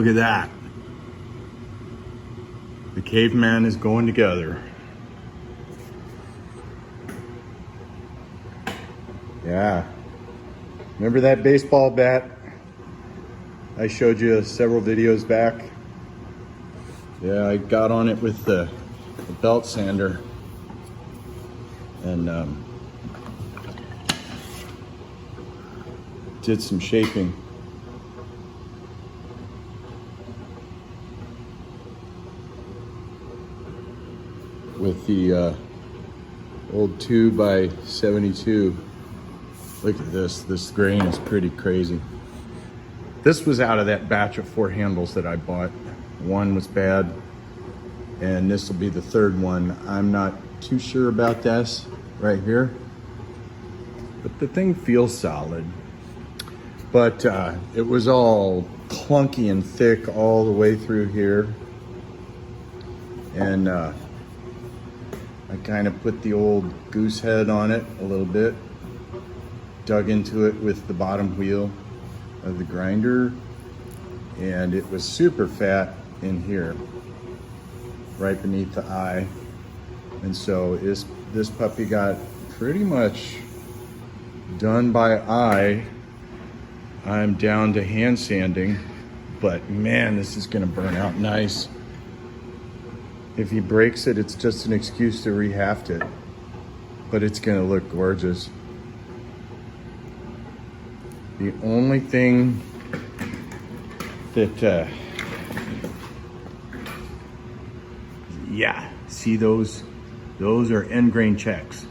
Look at that. The Caveman is going together. Yeah. Remember that baseball bat I showed you several videos back? Yeah, I got on it with the belt sander and did some shaping. With the old 2x72. Look at this. This grain is pretty crazy. This was out of that batch of 4 handles that I bought. One was bad, and this will be the third one. I'm not too sure about this right here, but the thing feels solid. But it was all clunky and thick all the way through here. And I kind of put the old goose head on it a little bit, dug into it with the bottom wheel of the grinder, and it was super fat in here, right beneath the eye. And so this puppy got pretty much done by eye. I'm down to hand sanding, but man, this is gonna burn out nice. If he breaks it, it's just an excuse to rehaft it, but it's gonna look gorgeous. The only thing that, yeah, see those? Those are end grain checks.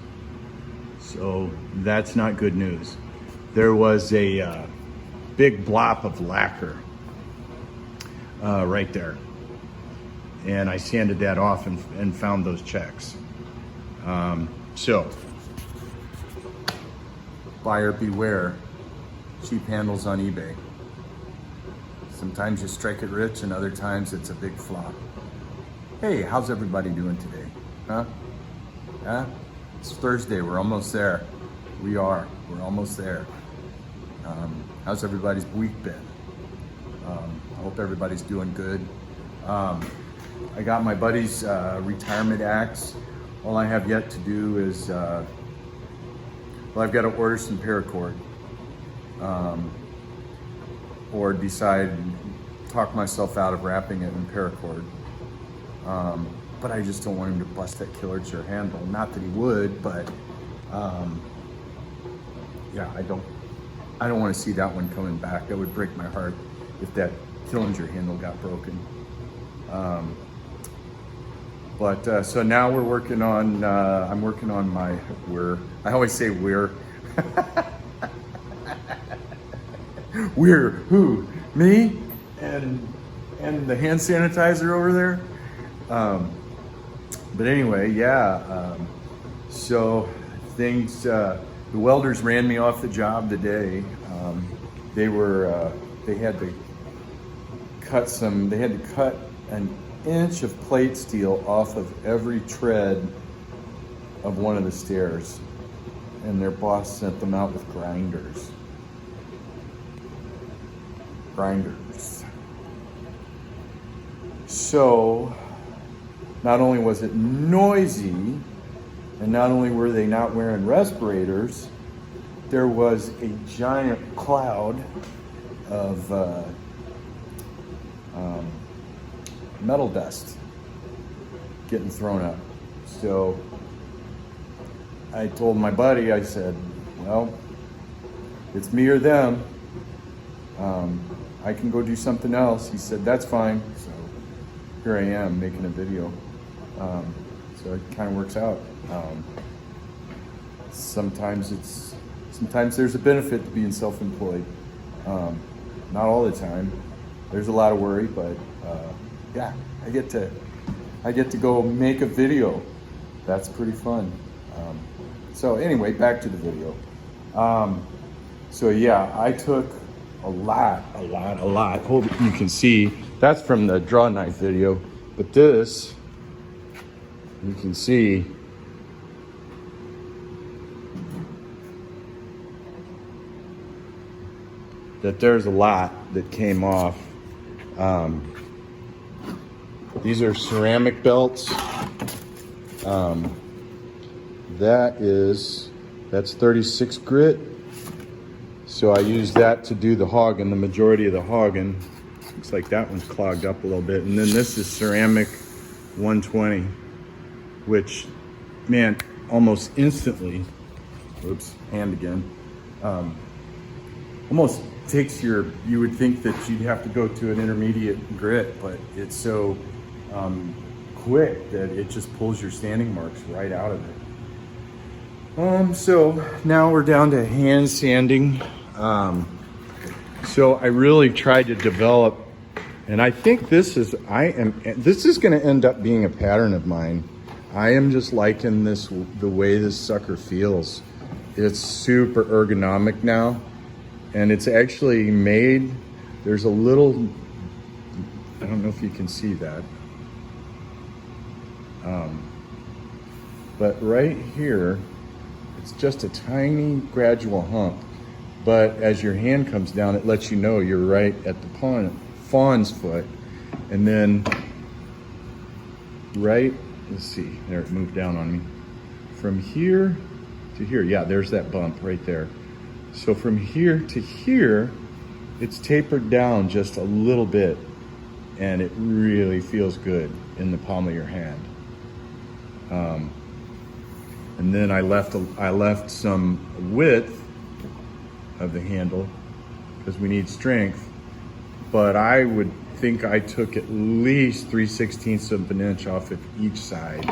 So that's not good news. There was a big blop of lacquer right there. And I sanded that off and found those checks. So, buyer beware, cheap handles on eBay. Sometimes you strike it rich and other times it's a big flop. Hey, how's everybody doing today? Huh? Huh? It's Thursday, we're almost there. We're almost there. How's everybody's week been? I hope everybody's doing good. I got my buddy's retirement axe. All I have yet to do is, well, I've got to order some paracord. Or decide, talk myself out of wrapping it in paracord. But I just don't want him to bust that killer chair handle. Not that he would, but yeah, I don't want to see that one coming back. That would break my heart if that Killinger handle got broken. But so now we're working on, I'm working on my, I always say we're. We're who? Me and the hand sanitizer over there. But anyway, yeah. So things. The welders ran me off the job today. They had to cut some. They had to cut an inch of plate steel off of every tread of one of the stairs, and their boss sent them out with grinders. So not only was it noisy, and not only were they not wearing respirators, there was a giant cloud of metal dust getting thrown up. So I told my buddy, I said, well, it's me or them. I can go do something else. He said, that's fine. So here I am making a video. So it kind of works out. Sometimes there's a benefit to being self-employed. Not all the time. There's a lot of worry, but yeah, I get to go make a video. That's pretty fun. So anyway, back to the video. So yeah, I took a lot. Hope you can see. That's from the draw knife video. But this, you can see that there's a lot that came off. These are ceramic belts. That's 36 grit. So I use that to do the hogging, the majority of the hogging. Looks like that one's clogged up a little bit. And then this is ceramic 120, which, man, almost instantly, oops, hand again, almost takes you would think that you'd have to go to an intermediate grit, but it's so quick that it just pulls your standing marks right out of it. So now we're down to hand sanding. So I really tried to develop, and I think this is going to end up being a pattern of mine. I am just liking the way this sucker feels. It's super ergonomic now, and it's actually made, there's a little, I don't know if you can see that. But right here, it's just a tiny gradual hump. But as your hand comes down, it lets you know you're right at the fawn's foot. And then right, let's see, there it moved down on me. From here to here, yeah, there's that bump right there. So from here to here, it's tapered down just a little bit, and it really feels good in the palm of your hand. And then I left some width of the handle because we need strength, but I would think I took at least 3/16 of an inch off of each side.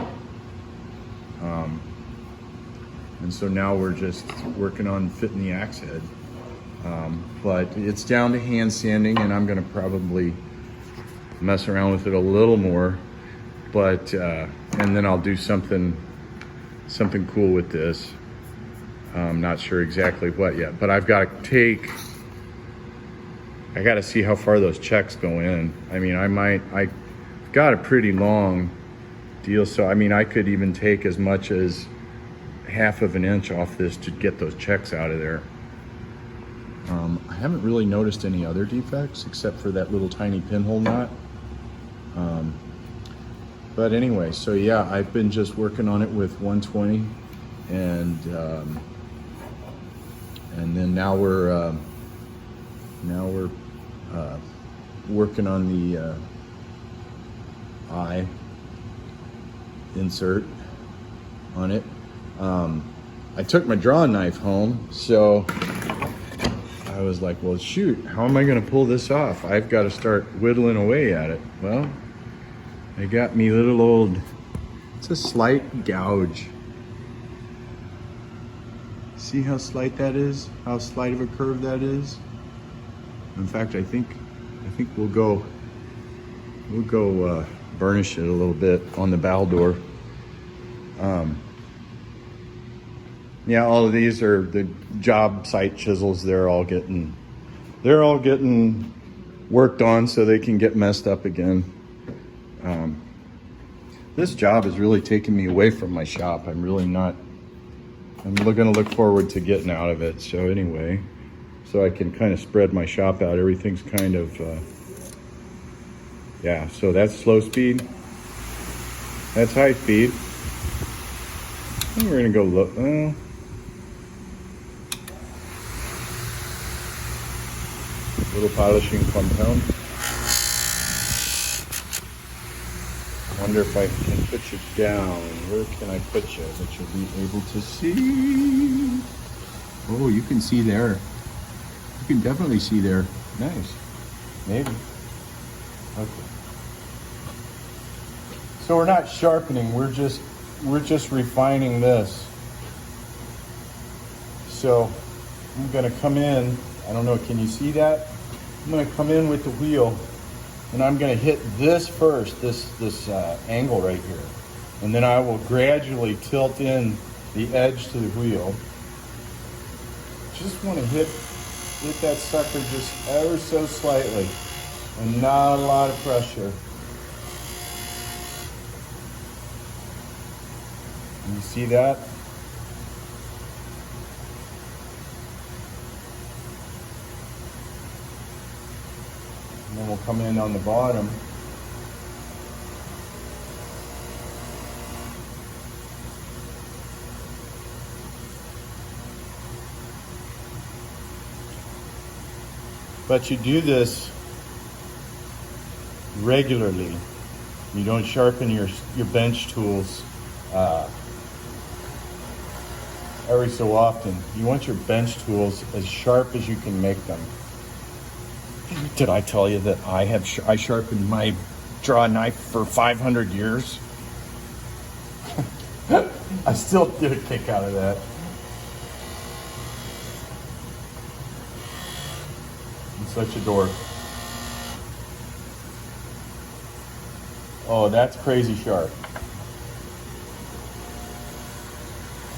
And so now we're just working on fitting the axe head. But it's down to hand sanding, and I'm gonna probably mess around with it a little more, but and then I'll do something cool with this. I'm not sure exactly what yet, but I've got to see how far those checks go in. I mean, I got a pretty long deal, so I mean, I could even take as much as 1/2 an inch off this to get those checks out of there. I haven't really noticed any other defects except for that little tiny pinhole knot. But anyway, so yeah, I've been just working on it with 120, and then now we're working on the eye insert on it. I took my drawing knife home, so I was like, well, shoot, how am I gonna pull this off? I've got to start whittling away at it. Well, I got me little old, it's a slight gouge. See how slight that is? How slight of a curve that is? In fact, I think we'll go burnish it a little bit on the bow door. Yeah, all of these are the job site chisels. They're all getting worked on so they can get messed up again. This job is really taking me away from my shop. I'm gonna look forward to getting out of it. So anyway, so I can kind of spread my shop out. Everything's kind of, yeah, so that's slow speed. That's high speed. And we're gonna go look, little polishing compound. I wonder if I can put you down. Where can I put you that you'll be able to see? Oh, you can see there. You can definitely see there. Nice. Maybe. Okay. So we're not sharpening. We're just refining this. So I'm gonna come in. I don't know. Can you see that? I'm gonna come in with the wheel, and I'm gonna hit this first, this angle right here. And then I will gradually tilt in the edge to the wheel. Just wanna hit that sucker just ever so slightly, and not a lot of pressure. You see that? And then we'll come in on the bottom. But you do this regularly. You don't sharpen your bench tools every so often. You want your bench tools as sharp as you can make them. Did I tell you that I sharpened my draw knife for 500 years? I still get a kick out of that. I'm such a dork. Oh, that's crazy sharp.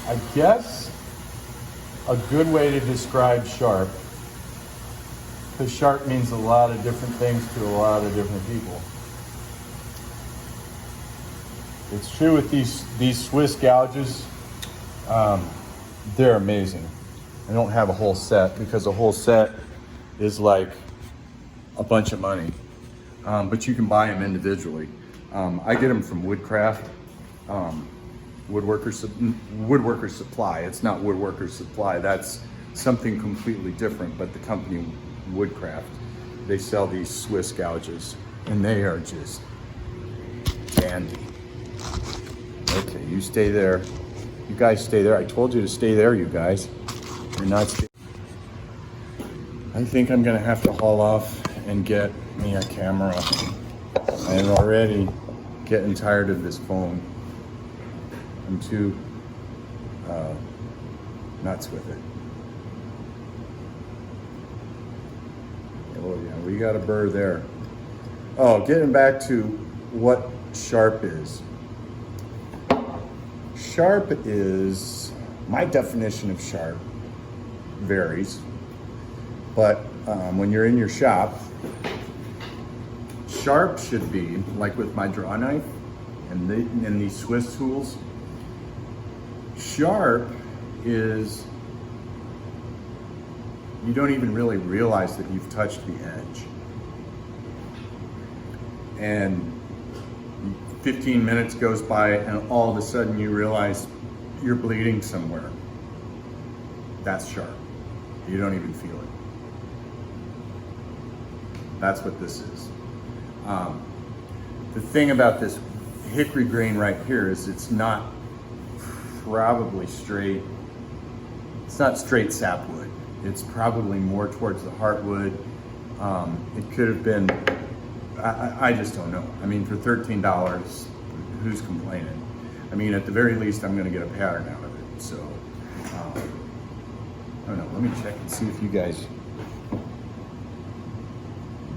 I guess a good way to describe sharp, because sharp means a lot of different things to a lot of different people. It's true with these Swiss gouges. They're amazing. I don't have a whole set because a whole set is like a bunch of money, but you can buy them individually. I get them from Woodcraft, Woodworker Supply. It's not Woodworker Supply. That's something completely different. But the company Woodcraft, they sell these Swiss gouges, and they are just dandy. Okay, you stay there. You guys stay there. I told you to stay there, you guys. You're not. I think I'm gonna have to haul off and get me a camera. I'm already getting tired of this phone. I'm too nuts with it. Oh yeah, we got a burr there. Oh, getting back to what sharp is. Sharp is, my definition of sharp varies, but when you're in your shop, sharp should be, like with my draw knife and these Swiss tools, sharp is, you don't even really realize that you've touched the edge. And 15 minutes goes by and all of a sudden you realize you're bleeding somewhere. That's sharp. You don't even feel it. That's what this is. The thing about this hickory grain right here is it's not probably straight, it's not straight sapwood. It's probably more towards the heartwood. It could have been, I just don't know. I mean, for $13, who's complaining? I mean, at the very least, I'm gonna get a pattern out of it. So, I don't know, let me check and see if you guys,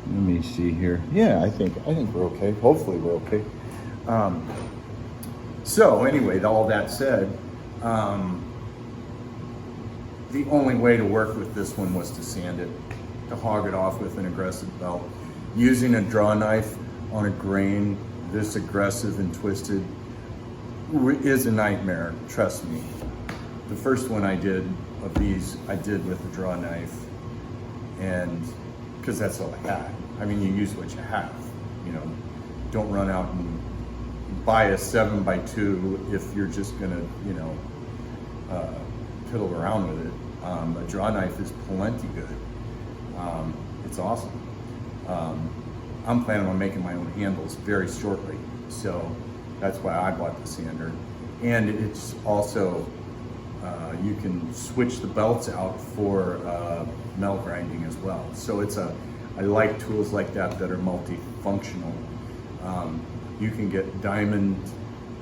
let me see here. Yeah, I think we're okay. Hopefully we're okay. So anyway, all that said, the only way to work with this one was to sand it, to hog it off with an aggressive belt. Using a draw knife on a grain this aggressive and twisted is a nightmare, trust me. The first one I did of these, I did with a draw knife, and because that's all I had. I mean, you use what you have, you know. Don't run out and buy a 7x2 if you're just gonna, you know, fiddle around with it. A draw knife is plenty good. It's awesome. I'm planning on making my own handles very shortly, so that's why I bought the sander. And it's also, you can switch the belts out for metal grinding as well. So I like tools like that are multifunctional. You can get diamond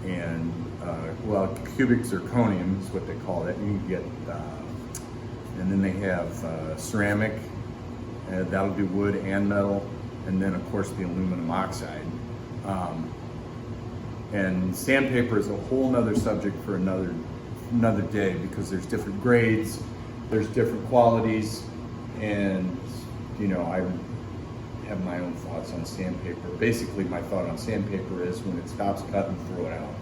and, well, cubic zirconium is what they call it. You can get, and then they have ceramic, that'll do wood and metal, and then of course the aluminum oxide. And sandpaper is a whole nother subject for another day, because there's different grades, there's different qualities, and you know, I have my own thoughts on sandpaper. Basically, my thought on sandpaper is when it stops cutting, throw it out.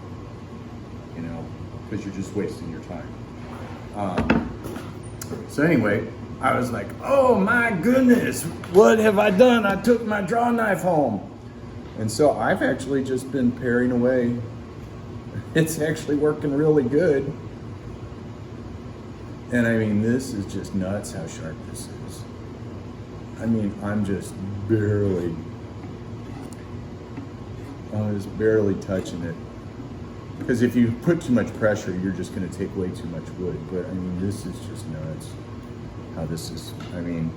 You know, because you're just wasting your time. So anyway, I was like, oh my goodness, what have I done? I took my draw knife home. And so I've actually just been paring away. It's actually working really good. And I mean, this is just nuts how sharp this is. I mean, I'm just barely touching it. Because if you put too much pressure, you're just going to take way too much wood. But I mean, this is just nuts how this is. I mean,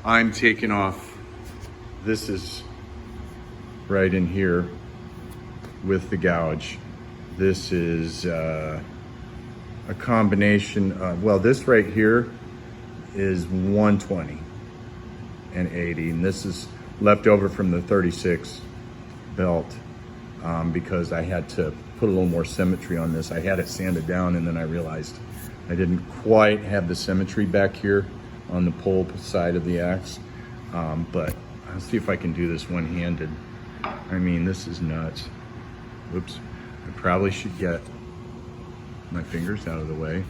I'm taking off. This is right in here with the gouge. This is a combination of, well, this right here is 120 and 80, and this is left over from the 36 belt because I had to put a little more symmetry on this. I had it sanded down, and then I realized I didn't quite have the symmetry back here on the pole side of the axe, but I'll see if I can do this one-handed. I mean, this is nuts. Whoops, I probably should get my fingers out of the way,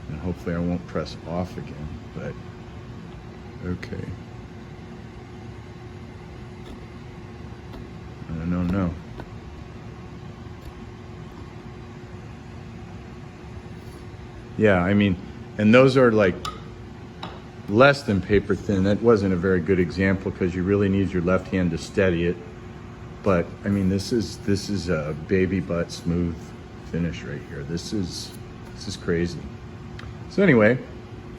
and hopefully I won't press off again, but okay. I don't know. Yeah, I mean, and those are like less than paper thin. That wasn't a very good example because you really need your left hand to steady it. But I mean, this is a baby butt smooth finish right here. This is crazy. So anyway,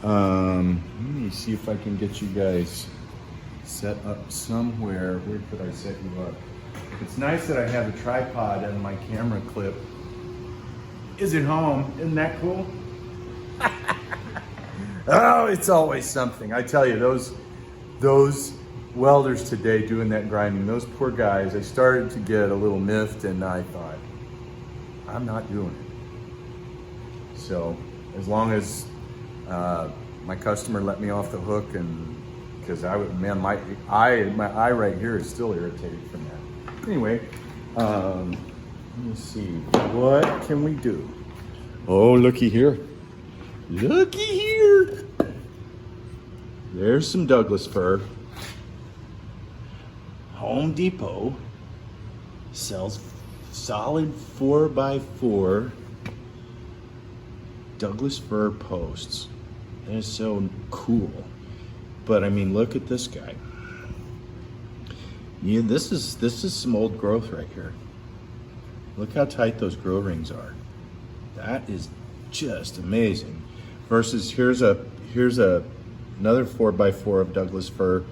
let me see if I can get you guys set up somewhere. Where could I set you up? It's nice that I have a tripod and my camera clip is at home. Isn't that cool? Oh, it's always something. I tell you, those welders today doing that grinding, those poor guys, I started to get a little miffed, and I thought, I'm not doing it. So as long as my customer let me off the hook, and because I would, man, my eye right here is still irritated from that. Anyway, let me see, what can we do? Oh, looky here. Looky here. There's some Douglas fir. Home Depot sells solid 4x4 Douglas fir posts. That is so cool. But I mean, look at this guy. Yeah, this is some old growth right here. Look how tight those grow rings are. That is just amazing. Versus here's another 4x4 of Douglas fir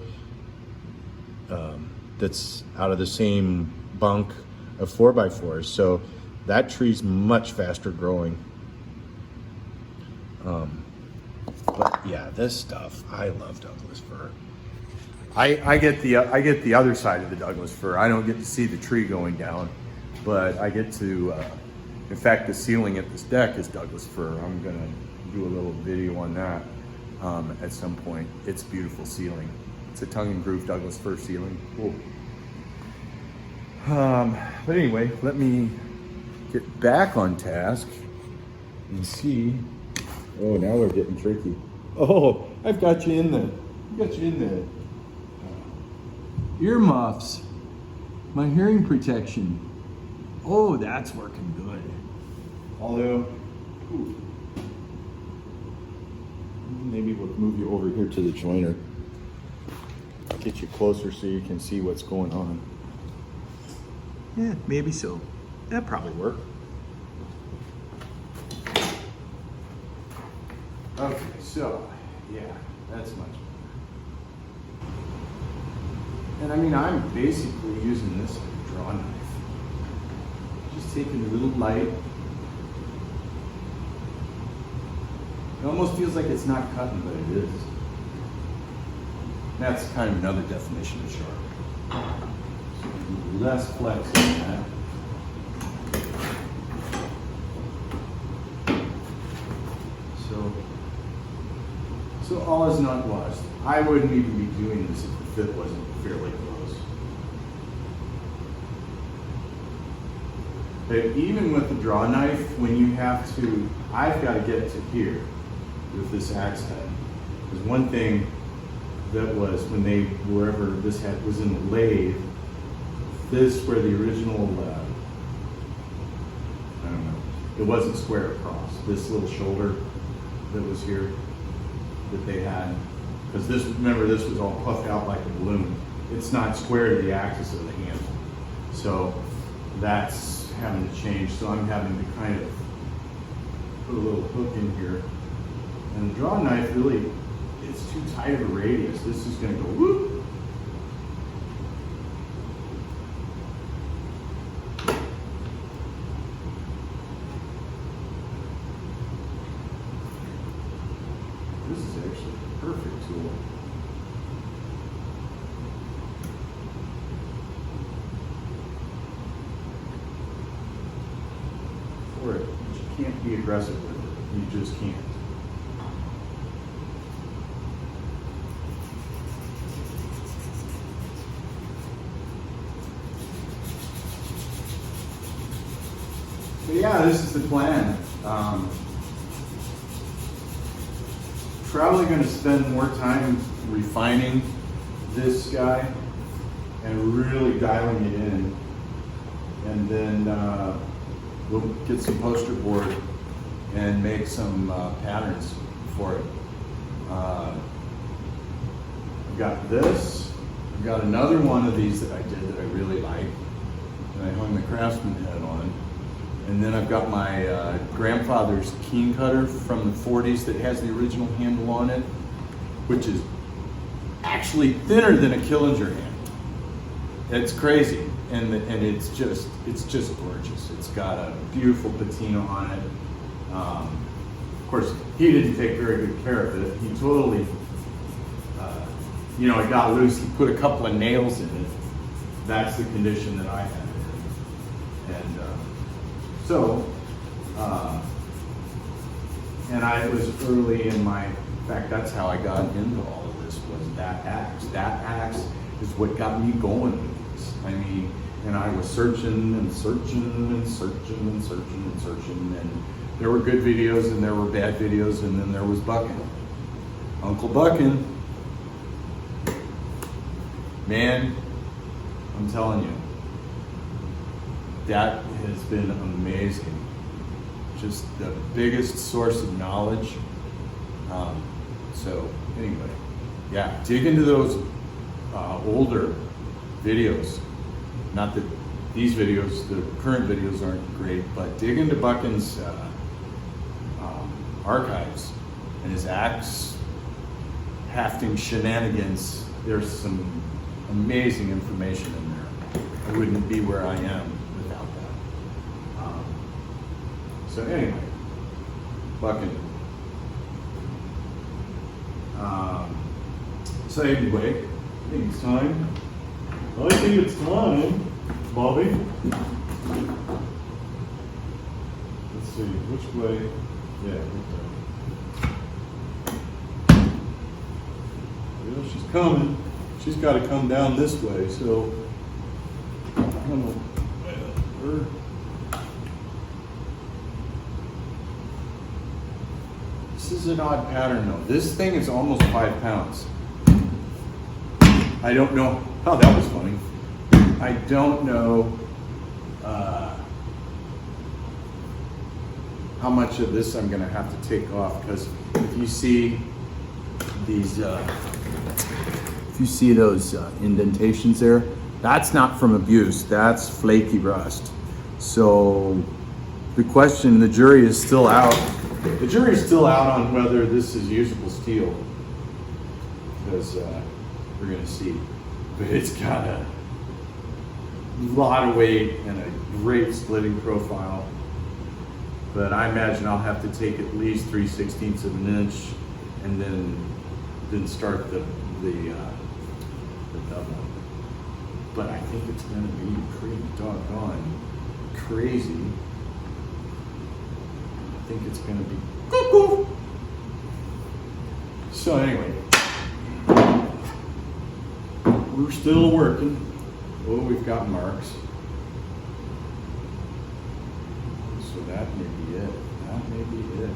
that's out of the same bunk of 4x4s. So that tree's much faster growing. But yeah, this stuff, I love Douglas fir. I get the other side of the Douglas fir. I don't get to see the tree going down, but I get to. In fact, the ceiling at this deck is Douglas fir. I'm gonna do a little video on that at some point. It's beautiful ceiling. It's a tongue and groove Douglas fir ceiling. Cool. But anyway, let me get back on task and see. Oh, now we're getting tricky. Oh, I've got you in the earmuffs. My hearing protection. Oh, that's working good. Although, maybe we'll move you over here to the joiner. Get you closer so you can see what's going on. Yeah, maybe so. That'd probably work. Okay, so, yeah, that's much better. And I mean, I'm basically using this like a draw knife. Just taking a little light. It almost feels like it's not cutting, but it is. That's kind of another definition of sharp. So less flex than that. So all is not lost. I wouldn't even be doing this if the fit wasn't fairly close. But even with the draw knife, when you have to, I've got to get to here with this axe head. There's one thing that was when they, wherever this head was in the lathe, this where the original, I don't know, it wasn't square across. This little shoulder that was here that they had, because this, remember, this was all puffed out like a balloon. It's not square to the axis of the handle. So that's having to change. So I'm having to kind of put a little hook in here. And the draw knife really, it's too tight of a radius. This is going to go whoop. This is actually a perfect tool. For it, but you can't be aggressive with it. You just can't. But yeah, this is the plan. Probably going to spend more time refining this guy and really dialing it in, and then we'll get some poster board and make some patterns for it. I've got this. I've got another one of these that I did that I really like, and I hung the Craftsman head on. And then I've got my grandfather's keen cutter from the 40s that has the original handle on it, which is actually thinner than a Killinger handle. It's crazy, and it's just gorgeous. It's got a beautiful patina on it. Of course, he didn't take very good care of it. He totally, it got loose. He put a couple of nails in it. That's the condition that I had it in. And and I was early in my, in fact, that's how I got into all of this, was that axe. That axe is what got me going with this. I mean, and I was searching and searching and searching and searching and searching, and there were good videos and there were bad videos, and then there was Buckin. Uncle Buckin. Man, I'm telling you, that has been amazing. Just the biggest source of knowledge. So anyway, yeah, dig into those older videos. Not that these videos, the current videos aren't great, but dig into Buckin's archives and his axe hafting shenanigans. There's some amazing information in there. I wouldn't be where I am without that. So anyway, Buckin. So anyway, I think it's time. I think it's time, Bobby. Let's see, which way? Yeah, well, she's coming. She's got to come down this way, so I don't know. This is an odd pattern though. This thing is almost 5 pounds. I don't know. Oh, that was funny. I don't know how much of this I'm going to have to take off, because if you see these, if you see those indentations there, that's not from abuse. That's flaky rust. So the question, the jury is still out. The jury is still out on whether this is usable steel, because we're going to see. But it's got a lot of weight and a great splitting profile. But I imagine I'll have to take at least 3/16 of an inch, and then start the double. But I think it's going to be pretty doggone crazy. I think it's going to be cuckoo. So anyway, we're still working. Oh, we've got marks. that may be it. That may be it.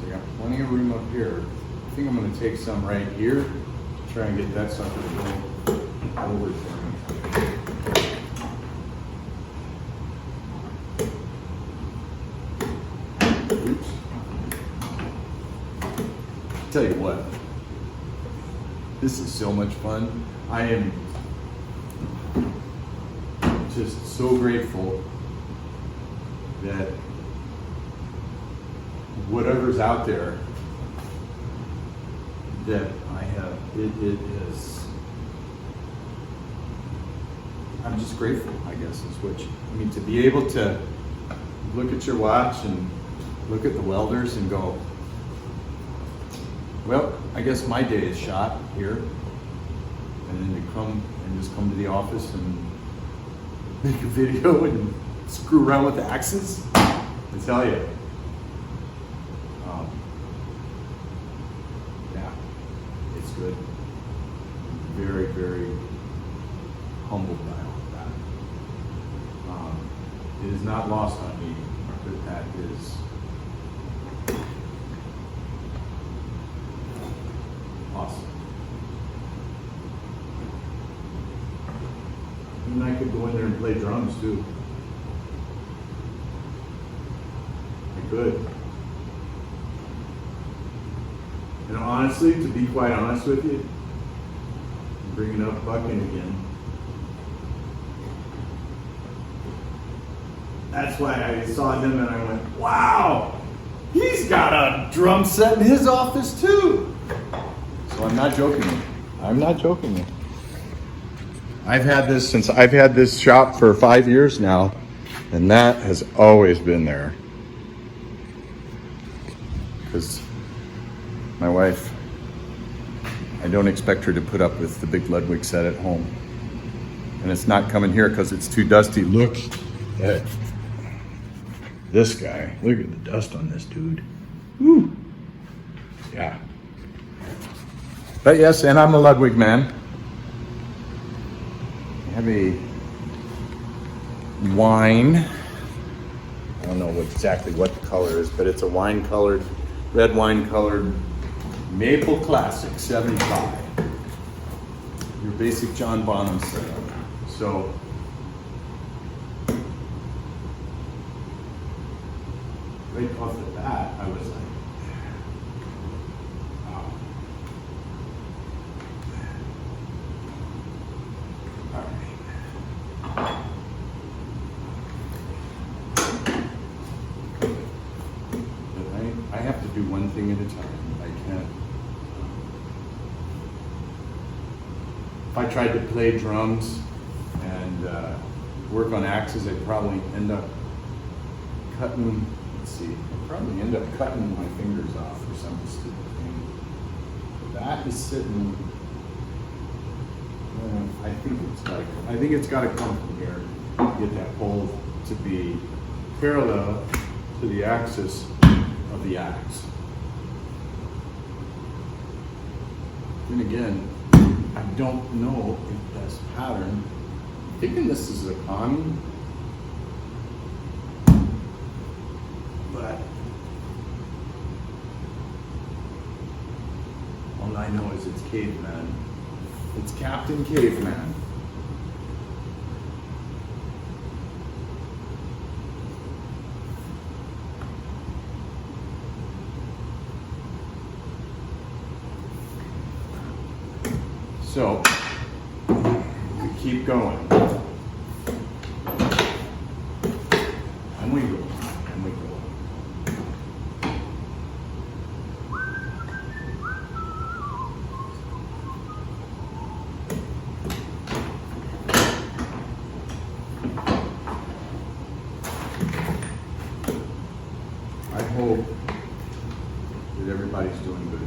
So I got plenty of room up here. I think I'm going to take some right here to try and get that sucker to go over for me. Oops. Tell you what, this is so much fun. I am just so grateful that whatever's out there that I have, it is, I'm just grateful, I guess, is which, I mean, to be able to look at your watch and look at the welders and go, well, I guess my day is shot here. And then to come and just come to the office and make a video and screw around with the axes. I tell you, yeah, it's good. Very, very humbled by all of that. It is not lost on me that that is awesome. And I could go in there and play drums too. I could. And honestly, to be quite honest with you, I'm bringing up bucking again. That's why I saw him and I went, wow, he's got a drum set in his office too. So I'm not joking. I'm not joking. I've had this shop for 5 years now, and that has always been there. Because my wife, I don't expect her to put up with the big Ludwig set at home. And it's not coming here because it's too dusty. Look at this guy. Look at the dust on this dude. Woo. Yeah. But yes, and I'm a Ludwig man. I have a wine. I don't know exactly what the color is, but it's a wine-colored, red wine-colored Maple Classic 75. Your basic John Bonham setup. So, right off the bat, I was like, wow. All right. But I have to do one thing at a time. I can't. If I tried to play drums and work on axes, I'd probably end up cutting. Let's see. I'd probably end up cutting my fingers off or some stupid thing. That is sitting. I think it's got to come from here. Get that pole to be parallel to the axis of the axe. Then again, I don't know if that's pattern. I'm thinking this is a Connie, but all I know is it's Caveman. It's Captain Caveman. So, we keep going. And we go. And we go. I hope that everybody's doing good.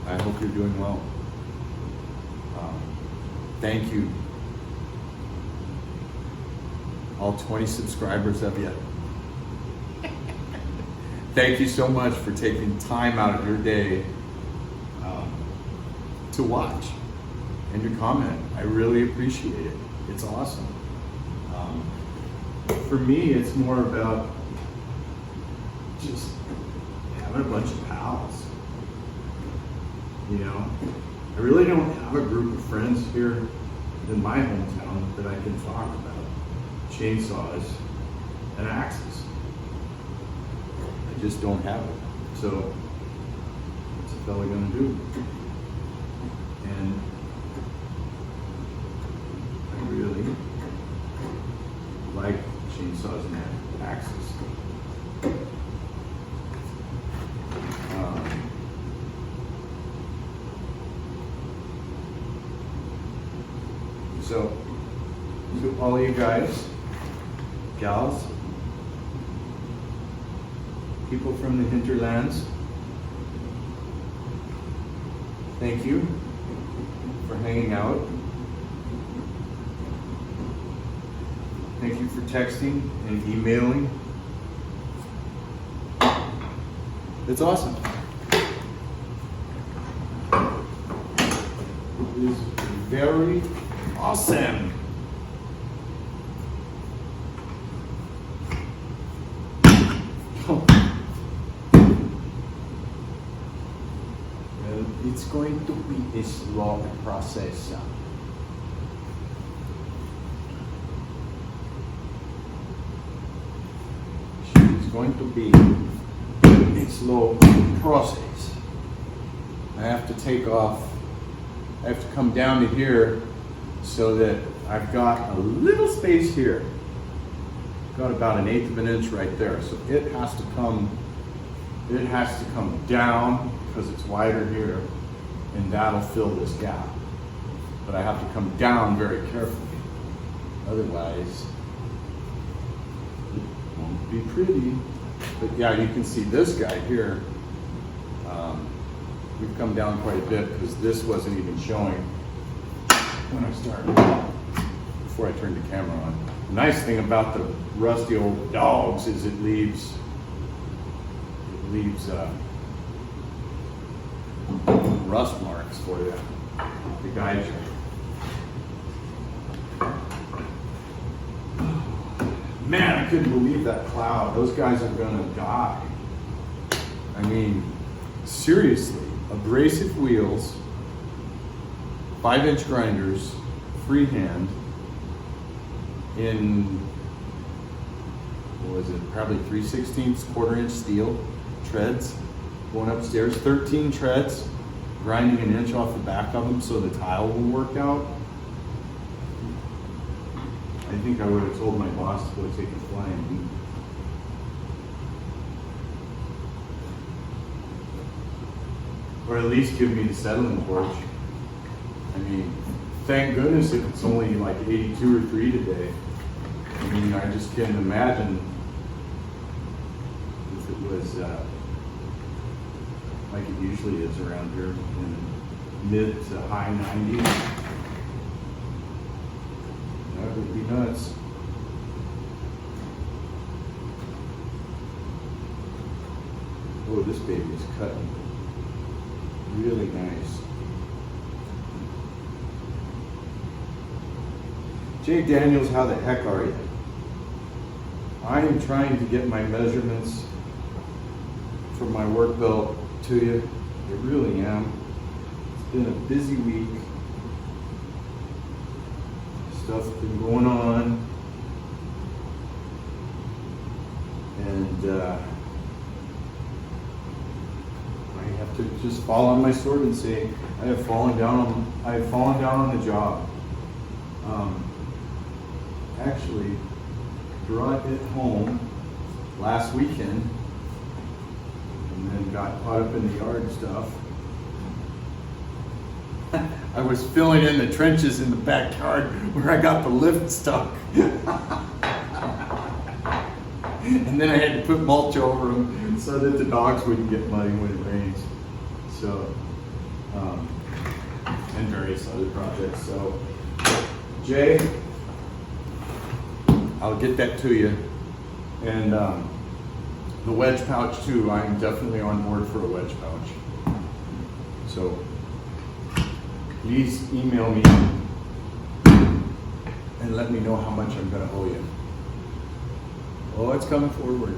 I hope you're doing well. Thank you, all 20 subscribers of you. Thank you so much for taking time out of your day to watch. and your comment. I really appreciate it. It's awesome. For me, it's more about just having a bunch of pals. You know, I really don't have a group of friends here in my hometown that I can talk about chainsaws and axes. I just don't have it. So what's a fella gonna do? And I really like chainsaws and axes. So, to all you guys, gals, people from the hinterlands, thank you for hanging out. Thank you for texting and emailing. It's awesome. It is very awesome. Well, it's going to be a slow process. It's going to be a slow process. I have to take off. I have to come down to here so that I've got a little space here. Got about 1/8 of an inch right there. So it has to come down because it's wider here, and that'll fill this gap. But I have to come down very carefully. Otherwise, it won't be pretty. But yeah, you can see this guy here. We've come down quite a bit because this wasn't even showing when I started, before I turned the camera on. The nice thing about the rusty old dogs is it leaves rust marks for you. The guys man, I couldn't believe that cloud. Those guys are gonna die. I mean, seriously, abrasive wheels, 5-inch grinders, freehand, in, what was it, probably 3/16 1/4-inch steel treads, going upstairs, 13 treads, grinding 1 inch off the back of them so the tile will work out. I think I would have told my boss to go take a flying. Or at least give me the settling porch. I mean, thank goodness if it's only like 82 or 3 today. I mean, I just can't imagine if it was like it usually is around here in mid to high 90s. That would be nuts. Oh, this baby is cutting really nice. Jay Daniels, how the heck are you? I am trying to get my measurements for my work belt to you. I really am. It's been a busy week. Stuff's been going on. And I have to just fall on my sword and say, I have fallen down on the job. Actually, brought it home last weekend and then got caught up in the yard stuff. I was filling in the trenches in the backyard where I got the lift stuck. And then I had to put mulch over them so that the dogs wouldn't get muddy when it rains. So, and various other projects. So, Jay, I'll get that to you. And the wedge pouch too, I'm definitely on board for a wedge pouch. So, please email me and let me know how much I'm gonna owe you. Oh, it's coming forward.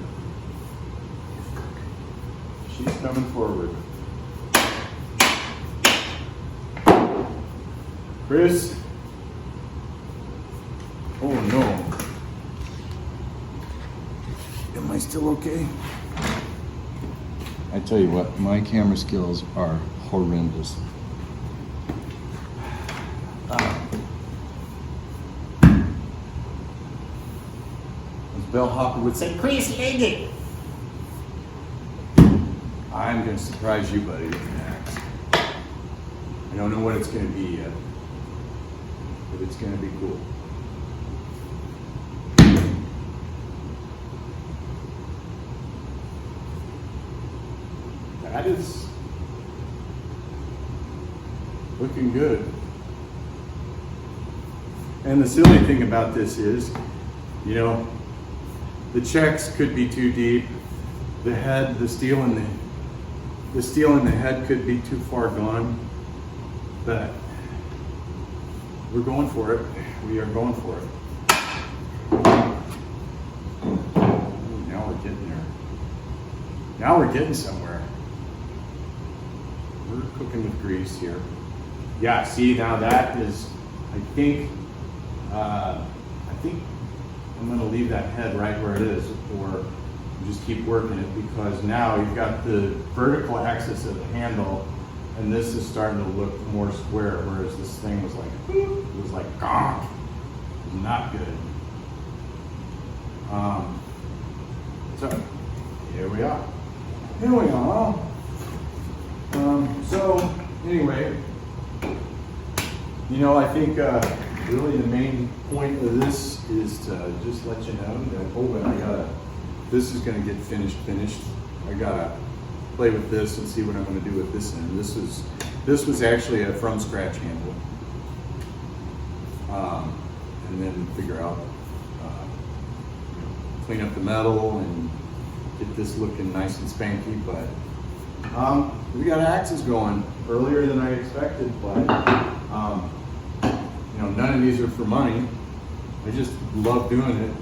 She's coming forward. Chris? Oh no. Am I still okay? I tell you what, my camera skills are horrendous. As Bellhopper would say, Chris, egg it. I'm going to surprise you, buddy, with an axe. I don't know what it's going to be yet, but it's going to be cool. That is looking good. And the silly thing about this is, you know, the checks could be too deep. The head, the steel in the head could be too far gone. But we're going for it. We are going for it. Ooh, now we're getting there. Now we're getting somewhere. We're cooking with grease here. Yeah, see, now that is, I think I'm gonna leave that head right where it is, or just keep working it, because now you've got the vertical axis of the handle, and this is starting to look more square, whereas this thing was like, it was like, gonk. It was not good. So, here we are. Here we are. So, anyway, you know, I think really the main point of this is to just let you know that, oh, and this is going to get finished. I gotta play with this and see what I'm going to do with this end. This was actually a from scratch handle, and then figure out, clean up the metal and get this looking nice and spanky. But we got axes going earlier than I expected, but you know, none of these are for money. I just love doing it.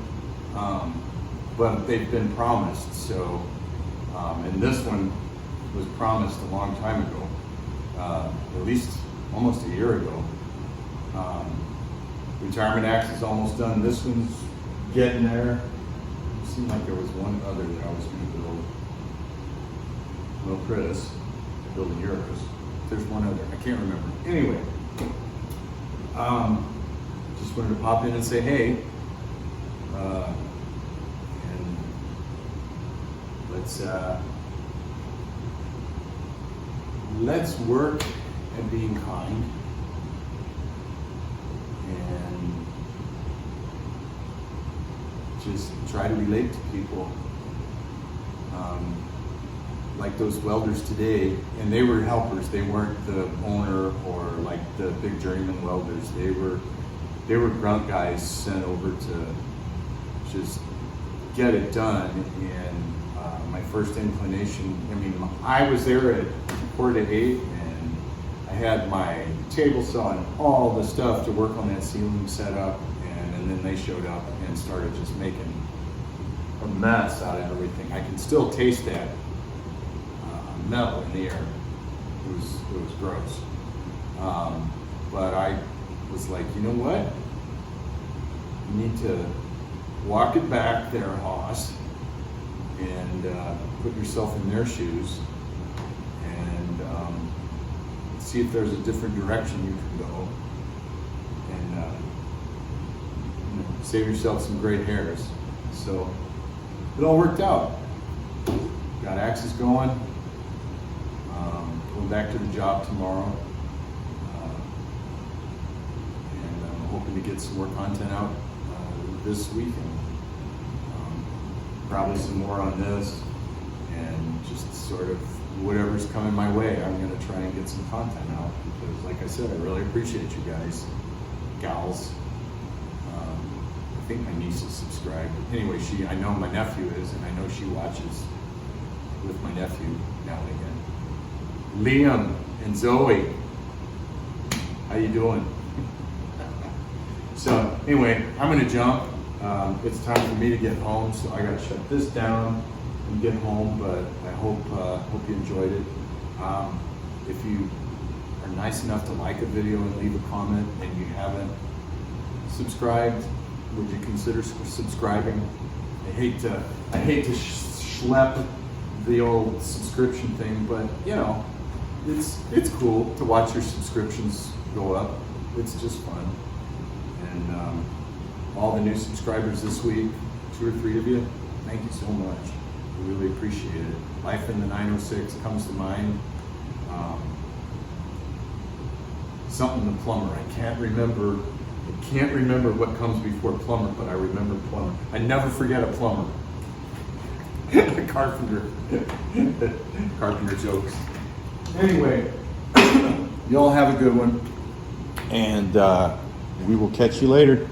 But they've been promised, so, and this one was promised a long time ago, at least almost a year ago. Retirement axe is almost done. This one's getting there. It seemed like there was one other that I was going to build. Well, Chris, building yours. There's one other, I can't remember. Anyway, just wanted to pop in and say, hey, and let's work at being kind and just try to relate to people. Like those welders today, and they were helpers. They weren't the owner or like the big journeyman welders. They were grunt guys sent over to just get it done. And my first inclination, I mean, I was there at 4 to 8, and I had my table saw and all the stuff to work on that ceiling setup, and then they showed up and started just making a mess out of everything. I can still taste that metal in the air. It was gross. But I was like, you know what? You need to walk it back there, Hoss, and put yourself in their shoes and see if there's a different direction you can go, and you know, save yourself some great hairs. So it all worked out. Got axes going. Going back to the job tomorrow, and I'm hoping to get some more content out this week, and probably some more on this, and just sort of whatever's coming my way, I'm going to try and get some content out, because like I said, I really appreciate you guys, gals. I think my niece is subscribed. Anyway, I know my nephew is, and I know she watches with my nephew now and again. Liam and Zoe, How you doing? So anyway, I'm gonna jump. It's time for me to get home, so I gotta shut this down and get home, but I hope you enjoyed it. If you are nice enough to like a video and leave a comment and you haven't subscribed, would you consider subscribing? I hate to schlep the old subscription thing, but you know, it's cool to watch your subscriptions go up. It's just fun. And all the new subscribers this week, 2 or 3 of you, thank you so much. I really appreciate it. Life in the 906 comes to mind. Something the plumber. I can't remember what comes before plumber, but I remember plumber. I never forget a plumber. Carpenter. Carpenter jokes. Anyway, y'all have a good one, and we will catch you later.